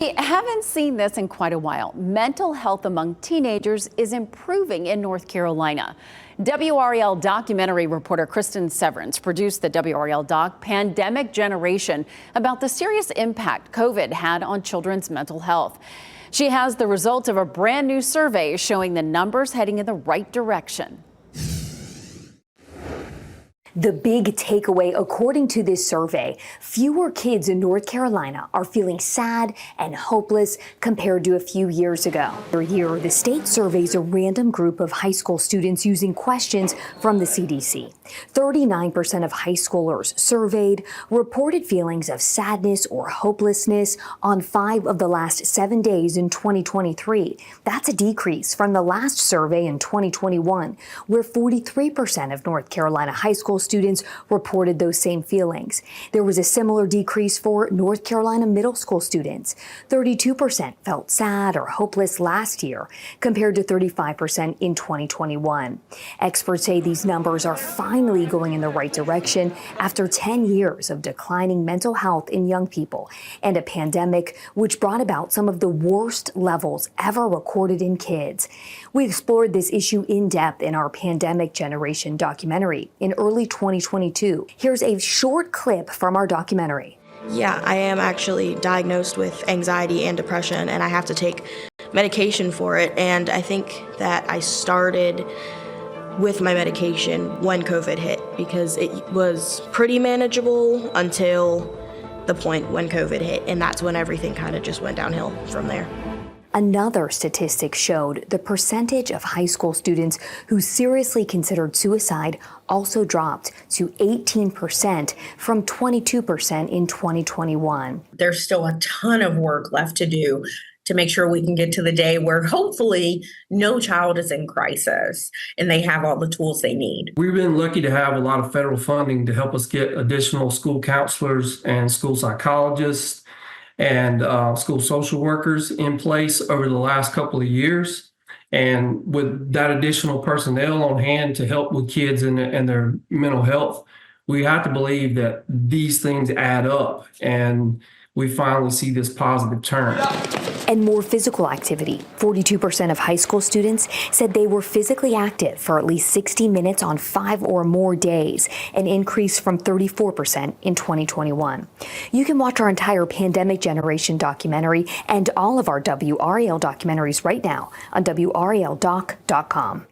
We haven't seen this in quite a while. Mental health among teenagers is improving in North Carolina. WRAL documentary reporter Kristen Severance produced the WRAL doc Pandemic Generation about the serious impact COVID had on children's mental health. She has the results of a brand new survey showing the numbers heading in the right direction. The big takeaway, according to this survey, fewer kids in North Carolina are feeling sad and hopeless compared to a few years ago. Here, the state surveys a random group of high school students using questions from the CDC. 39% of high schoolers surveyed reported feelings of sadness or hopelessness on 5 of the last 7 days in 2023. That's a decrease from the last survey in 2021, where 43% of North Carolina high school students reported those same feelings. There was a similar decrease for North Carolina middle school students. 32% felt sad or hopeless last year, compared to 35% in 2021. Experts say these numbers are finally going in the right direction after 10 years of declining mental health in young people and a pandemic which brought about some of the worst levels ever recorded in kids. We explored this issue in depth in our Pandemic Generation documentary in early 2022. Here's a short clip from our documentary. Yeah, I am actually diagnosed with anxiety and depression, and I have to take medication for it. And I think that I started with my medication when COVID hit, because it was pretty manageable until the point when COVID hit, and that's when everything kind of just went downhill from there. Another statistic showed the percentage of high school students who seriously considered suicide also dropped to 18% from 22% in 2021. There's still a ton of work left to do to make sure we can get to the day where hopefully no child is in crisis and they have all the tools they need. We've been lucky to have a lot of federal funding to help us get additional school counselors and school psychologists and school social workers in place over the last couple of years. And with that additional personnel on hand to help with kids and their mental health, we have to believe that these things add up and we finally see this positive turn. And more physical activity. 42% of high school students said they were physically active for at least 60 minutes on 5 or more days, an increase from 34% in 2021. You can watch our entire Pandemic Generation documentary and all of our WRAL documentaries right now on WRALdoc.com.